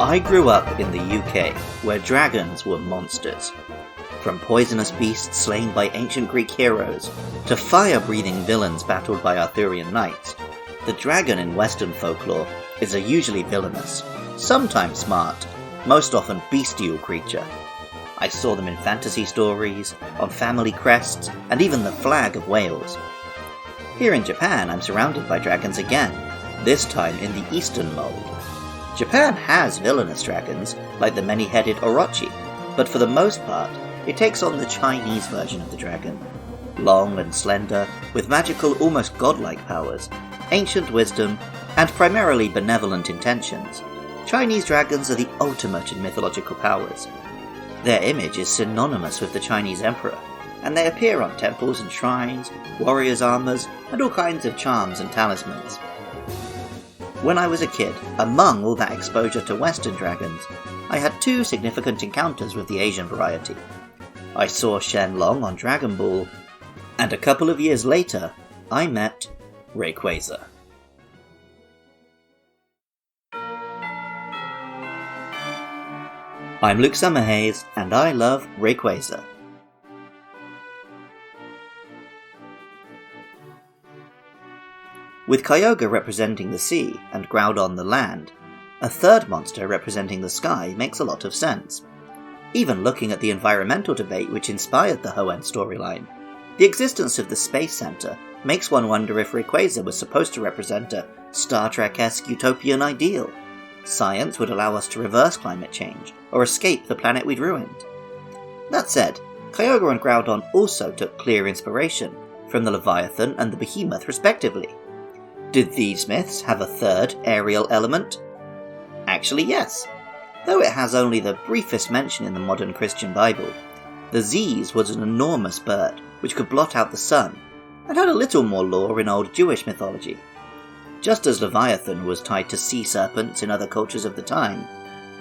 I grew up in the UK, where dragons were monsters. From poisonous beasts slain by ancient Greek heroes, to fire-breathing villains battled by Arthurian knights, the dragon in Western folklore is a usually villainous, sometimes smart, most often bestial creature. I saw them in fantasy stories, on family crests, and even the flag of Wales. Here in Japan, I'm surrounded by dragons again, this time in the Eastern mold. Japan has villainous dragons, like the many-headed Orochi, but for the most part, it takes on the Chinese version of the dragon. Long and slender, with magical, almost godlike powers, ancient wisdom, and primarily benevolent intentions, Chinese dragons are the ultimate in mythological powers. Their image is synonymous with the Chinese emperor, and they appear on temples and shrines, warriors' armors, and all kinds of charms and talismans. When I was a kid, among all that exposure to Western dragons, I had two significant encounters with the Asian variety. I saw Shenlong on Dragon Ball, and a couple of years later, I met Rayquaza. I'm Luke Summerhays, and I love Rayquaza. With Kyogre representing the sea and Groudon the land, a third monster representing the sky makes a lot of sense. Even looking at the environmental debate which inspired the Hoenn storyline, the existence of the Space Center makes one wonder if Rayquaza was supposed to represent a Star Trek-esque utopian ideal. Science would allow us to reverse climate change, or escape the planet we'd ruined. That said, Kyogre and Groudon also took clear inspiration from the Leviathan and the Behemoth respectively. Did these myths have a third, aerial element? Actually yes, though it has only the briefest mention in the modern Christian Bible. The Z's was an enormous bird which could blot out the sun, and had a little more lore in old Jewish mythology. Just as Leviathan was tied to sea serpents in other cultures of the time,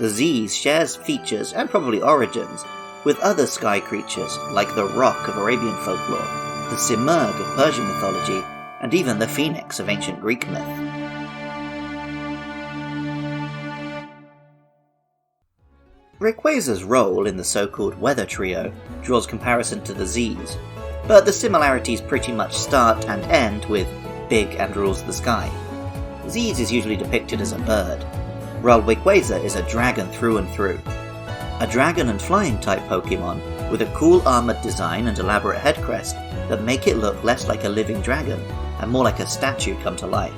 the Z's shares features, and probably origins, with other sky creatures like the Roc of Arabian folklore, the Simurgh of Persian mythology, and even the Phoenix of ancient Greek myth. Rayquaza's role in the so-called Weather Trio draws comparison to the Z's, but the similarities pretty much start and end with Big and rules the sky. Z's is usually depicted as a bird, while Rayquaza is a dragon through and through. A dragon and flying type Pokémon with a cool armoured design and elaborate head crest that make it look less like a living dragon and more like a statue come to life.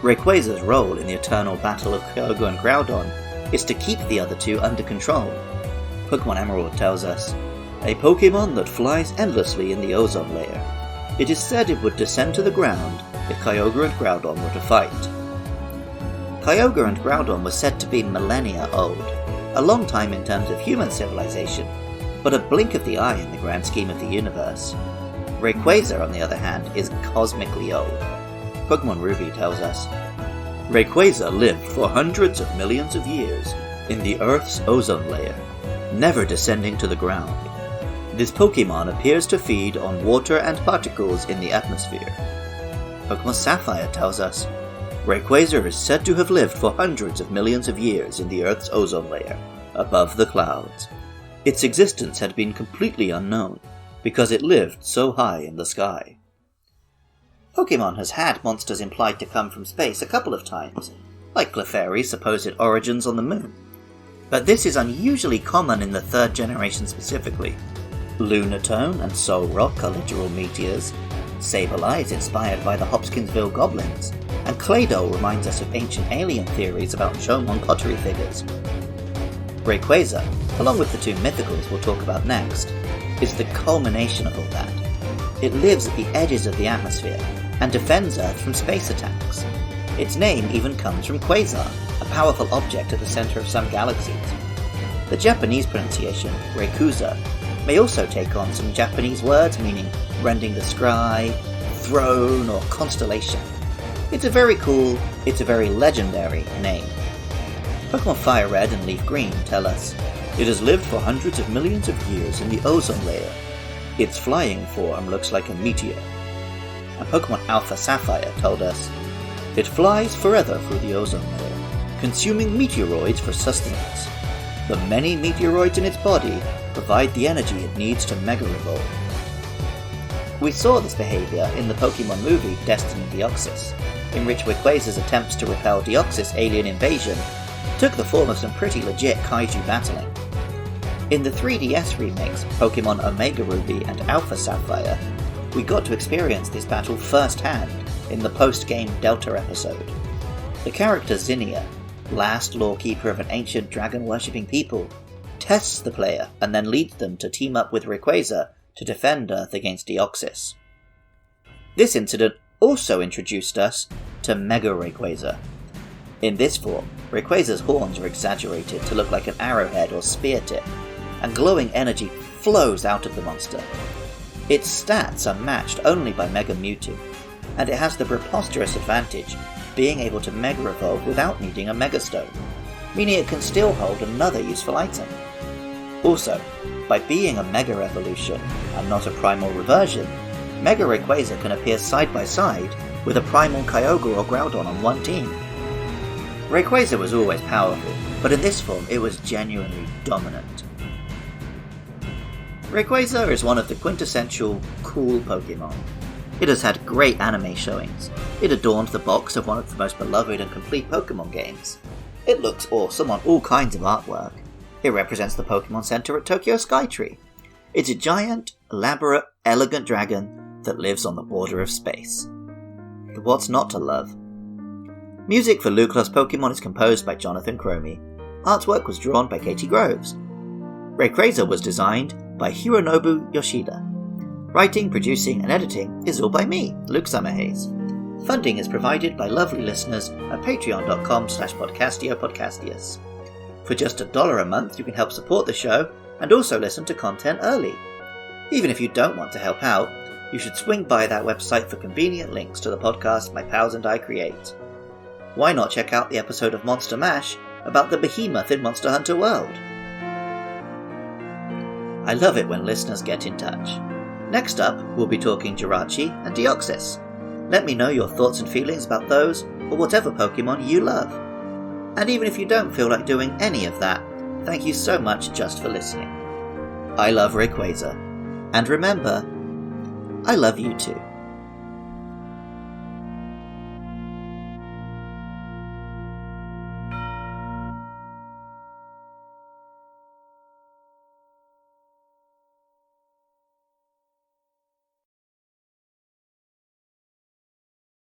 Rayquaza's role in the eternal battle of Kyogre and Groudon is to keep the other two under control. Pokémon Emerald tells us, "A Pokémon that flies endlessly in the ozone layer. It is said it would descend to the ground if Kyogre and Groudon were to fight." Kyogre and Groudon were said to be millennia old, a long time in terms of human civilization, but a blink of the eye in the grand scheme of the universe. Rayquaza, on the other hand, is cosmically old. Pokémon Ruby tells us, "Rayquaza lived for hundreds of millions of years in the Earth's ozone layer, never descending to the ground. This Pokémon appears to feed on water and particles in the atmosphere." Pokémon Sapphire tells us, "Rayquaza is said to have lived for hundreds of millions of years in the Earth's ozone layer, above the clouds. Its existence had been completely unknown, because it lived so high in the sky." Pokémon has had monsters implied to come from space a couple of times, like Clefairy's supposed origins on the moon. But this is unusually common in the third generation specifically. Lunatone and Solrock are literal meteors, Sableye is inspired by the Hopkinsville goblins, and Claydol reminds us of ancient alien theories about Shomon pottery figures. Rayquaza, along with the two mythicals we'll talk about next, is the culmination of all that. It lives at the edges of the atmosphere, and defends Earth from space attacks. Its name even comes from quasar, a powerful object at the center of some galaxies. The Japanese pronunciation, Rayquaza, may also take on some Japanese words meaning rending the sky, throne, or constellation. It's a very cool, it's a very legendary name. Pokémon Fire Red and Leaf Green tell us, "It has lived for hundreds of millions of years in the ozone layer. Its flying form looks like a meteor." And Pokémon Alpha Sapphire told us, "It flies forever through the ozone layer. consuming meteoroids for sustenance. The many meteoroids in its body provide the energy it needs to Mega Evolve. We saw this behaviour in the Pokémon movie Destiny Deoxys, in which Rayquaza's attempts to repel Deoxys' alien invasion took the form of some pretty legit kaiju battling. In the 3DS remakes Pokémon Omega Ruby and Alpha Sapphire, we got to experience this battle firsthand in the post-game Delta episode. The character Zinnia, last lawkeeper of an ancient dragon-worshipping people, tests the player and then leads them to team up with Rayquaza to defend Earth against Deoxys. This incident also introduced us to Mega Rayquaza. In this form, Rayquaza's horns are exaggerated to look like an arrowhead or spear tip, and glowing energy flows out of the monster. Its stats are matched only by Mega Mewtwo, and it has the preposterous advantage of being able to Mega Evolve without needing a Mega Stone, meaning it can still hold another useful item. Also, by being a Mega Evolution and not a Primal Reversion, Mega Rayquaza can appear side by side with a Primal Kyogre or Groudon on one team. Rayquaza was always powerful, but in this form it was genuinely dominant. Rayquaza is one of the quintessential cool Pokémon. It has had great anime showings. It adorned the box of one of the most beloved and complete Pokémon games. It looks awesome on all kinds of artwork. It represents the Pokémon Center at Tokyo Skytree. It's a giant, elaborate, elegant dragon that lives on the border of space. What's not to love? Music for Lucla's Pokémon is composed by Jonathan Cromie. Artwork was drawn by Katie Groves. Rayquaza was designed by Hironobu Yoshida. Writing, producing, and editing is all by me, Luke Summerhays. Funding is provided by lovely listeners at patreon.com/podcastiopodcastius. For just $1 a month, you can help support the show and also listen to content early. Even if you don't want to help out, you should swing by that website for convenient links to the podcast my pals and I create. Why not check out the episode of Monster Mash about the behemoth in Monster Hunter World? I love it when listeners get in touch. Next up, we'll be talking Jirachi and Deoxys. Let me know your thoughts and feelings about those or whatever Pokemon you love. And even if you don't feel like doing any of that, thank you so much just for listening. I love Rayquaza. And remember, I love you too.